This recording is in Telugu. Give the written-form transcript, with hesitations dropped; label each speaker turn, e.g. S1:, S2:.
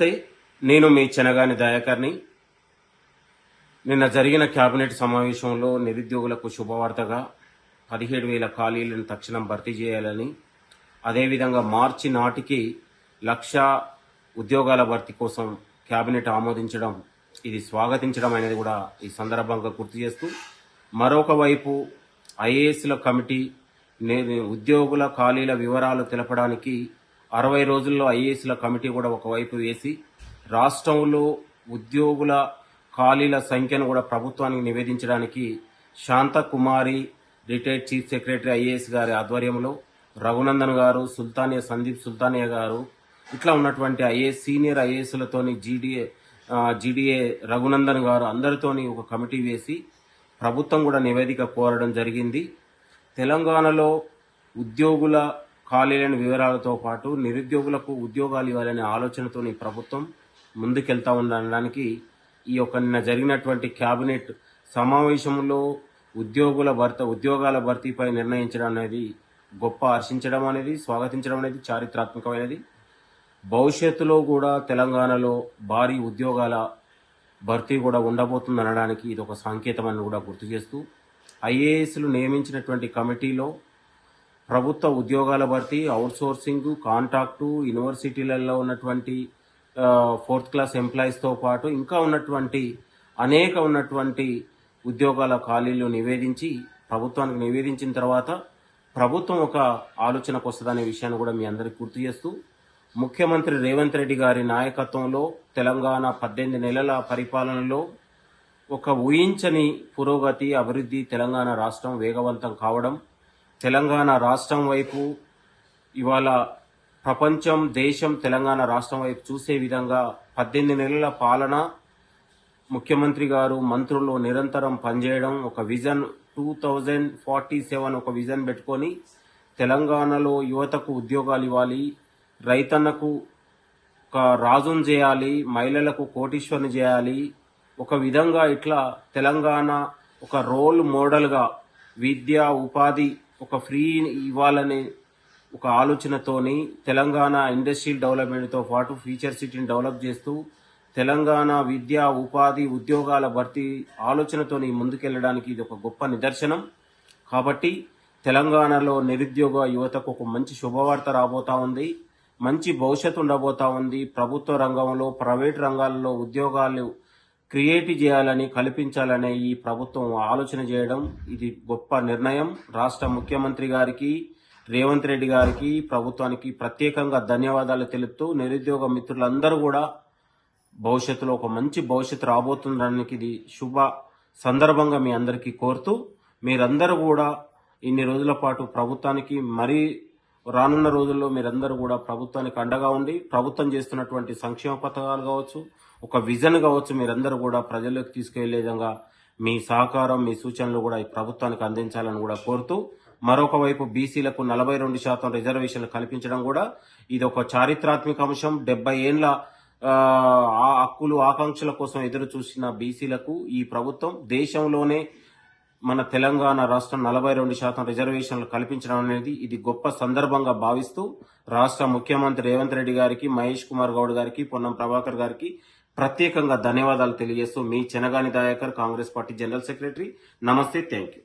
S1: నమస్తే, నేను మీ చెనగాని దయాకర్ని. నిన్న జరిగిన కేబినెట్ సమావేశంలో నిరుద్యోగులకు శుభవార్తగా 17,000 ఖాళీలను తక్షణం భర్తీ చేయాలని, అదేవిధంగా మార్చి నాటికి 1,00,000 ఉద్యోగాల భర్తీ కోసం కేబినెట్ ఆమోదించడం, ఇది స్వాగతించడం అనేది కూడా ఈ సందర్భంగా గుర్తు చేస్తూ, మరొక వైపు ఐఏఎస్ల కమిటీ ఉద్యోగుల ఖాళీల వివరాలు తెలపడానికి 60 రోజుల్లో ఐఏఎస్ల కమిటీ కూడా ఒకవైపు వేసి రాష్ట్రంలో ఉద్యోగుల ఖాళీల సంఖ్యను కూడా ప్రభుత్వానికి నివేదించడానికి Shantakumari retired chief secretary IAS గారి ఆధ్వర్యంలో రఘునందన్ గారు, సుల్తానియా సందీప్ సుల్తానియా గారు, ఇట్లా ఉన్నటువంటి ఐఏఎస్ సీనియర్ ఐఏఎస్లతోని జీడీఏ రఘునందన్ గారు అందరితోని ఒక కమిటీ వేసి ప్రభుత్వం కూడా నివేదిక కోరడం జరిగింది. తెలంగాణలో ఉద్యోగుల ఖాళీలైన వివరాలతో పాటు నిరుద్యోగులకు ఉద్యోగాలు ఇవ్వాలనే ఆలోచనతో ప్రభుత్వం ముందుకెళ్తా ఉండడానికి ఈ యొక్క నిన్న జరిగినటువంటి కేబినెట్ సమావేశంలో ఉద్యోగాల భర్తీపై నిర్ణయించడం అనేది గొప్ప హర్షించడం అనేది, స్వాగతించడం అనేది చారిత్రాత్మకమైనది. భవిష్యత్తులో కూడా తెలంగాణలో భారీ ఉద్యోగాల భర్తీ కూడా ఉండబోతుంది అనడానికి ఇది ఒక సంకేతం అని కూడా గుర్తు చేస్తూ, ఐఏఎస్లు నియమించినటువంటి కమిటీలో ప్రభుత్వ ఉద్యోగాల భర్తీ, అవుట్సోర్సింగ్, కాంట్రాక్టు, యూనివర్సిటీలలో ఉన్నటువంటి 4th క్లాస్ ఎంప్లాయీస్తో పాటు ఇంకా ఉన్నటువంటి ఉద్యోగాల ఖాళీలు ప్రభుత్వానికి నివేదించిన తర్వాత ప్రభుత్వం ఒక ఆలోచనకు వస్తుందనే విషయాన్ని కూడా మీ అందరికీ గుర్తు చేస్తూ, ముఖ్యమంత్రి రేవంత్ రెడ్డి గారి నాయకత్వంలో తెలంగాణ 18 నెలల పరిపాలనలో ఒక ఊహించని పురోగతి, అభివృద్ధి తెలంగాణ రాష్ట్రం వేగవంతం కావడం, తెలంగాణ రాష్ట్రం వైపు ఇవాళ ప్రపంచం, దేశం తెలంగాణ రాష్ట్రం వైపు చూసే విధంగా 18 నెలల పాలన, ముఖ్యమంత్రి గారు మంత్రులు నిరంతరం పనిచేయడం, ఒక విజన్ 2047 ఒక విజన్ పెట్టుకొని తెలంగాణలో యువతకు ఉద్యోగాలు ఇవ్వాలి, రైతన్నకు ఒక రాజును చేయాలి, మహిళలకు కోటీశ్వరుని చేయాలి, ఒక విధంగా ఇట్లా తెలంగాణ ఒక రోల్ మోడల్గా విద్య, ఉపాధి ఒక ఫ్రీ ఇవ్వాలనే ఒక ఆలోచనతోని తెలంగాణ ఇండస్ట్రియల్ డెవలప్మెంట్తో పాటు ఫ్యూచర్ సిటీని డెవలప్ చేస్తూ తెలంగాణ విద్య, ఉపాధి, ఉద్యోగాల భర్తీ ఆలోచనతోని ముందుకెళ్లడానికి ఇది ఒక గొప్ప నిదర్శనం. కాబట్టి తెలంగాణలో నిరుద్యోగ యువతకు ఒక మంచి శుభవార్త రాబోతా ఉంది, మంచి భవిష్యత్తు ఉండబోతా ఉంది. ప్రభుత్వ రంగంలో, ప్రైవేట్ రంగాల్లో ఉద్యోగాలు క్రియేట్ చేయాలని, కల్పించాలనే ఈ ప్రభుత్వం ఆలోచన చేయడం ఇది గొప్ప నిర్ణయం. రాష్ట్ర ముఖ్యమంత్రి గారికి, రేవంత్ రెడ్డి గారికి, ప్రభుత్వానికి ప్రత్యేకంగా ధన్యవాదాలు తెలుపుతూ, నిరుద్యోగ మిత్రులందరూ కూడా భవిష్యత్తులో ఒక మంచి భవిష్యత్తు రాబోతుండడానికి ఇది శుభ సందర్భంగా మీ అందరికీ కోరుతూ, మీరందరూ కూడా ఇన్ని రోజుల పాటు ప్రభుత్వానికి, మరీ రానున్న రోజుల్లో మీరందరూ కూడా ప్రభుత్వానికి అండగా ఉండి ప్రభుత్వం చేస్తున్నటువంటి సంక్షేమ పథకాలు కావచ్చు, ఒక విజన్ కావచ్చు, మీరందరూ కూడా ప్రజల్లోకి తీసుకెళ్లే విధంగా మీ సహకారం, మీ సూచనలు కూడా ఈ ప్రభుత్వానికి అందించాలని కూడా కోరుతూ, మరొక వైపు బీసీలకు 42% రిజర్వేషన్లు కల్పించడం కూడా ఇది ఒక చారిత్రాత్మక అంశం. 70 ఏళ్ల హక్కులు, ఆకాంక్షల కోసం ఎదురు చూసిన బీసీలకు ఈ ప్రభుత్వం దేశంలోనే మన తెలంగాణ రాష్ట్రం 42% రిజర్వేషన్లు కల్పించడం అనేది ఇది గొప్ప సందర్భంగా భావిస్తూ, రాష్ట్ర ముఖ్యమంత్రి రేవంత్ రెడ్డి గారికి, మహేష్ కుమార్ గౌడ్ గారికి, పొన్నం ప్రభాకర్ గారికి ప్రత్యేకంగా ధన్యవాదాలు తెలియజేస్తూ, మీ Chenagani Dayakar, Congress party general secretary. నమస్తే, థ్యాంక్ యూ.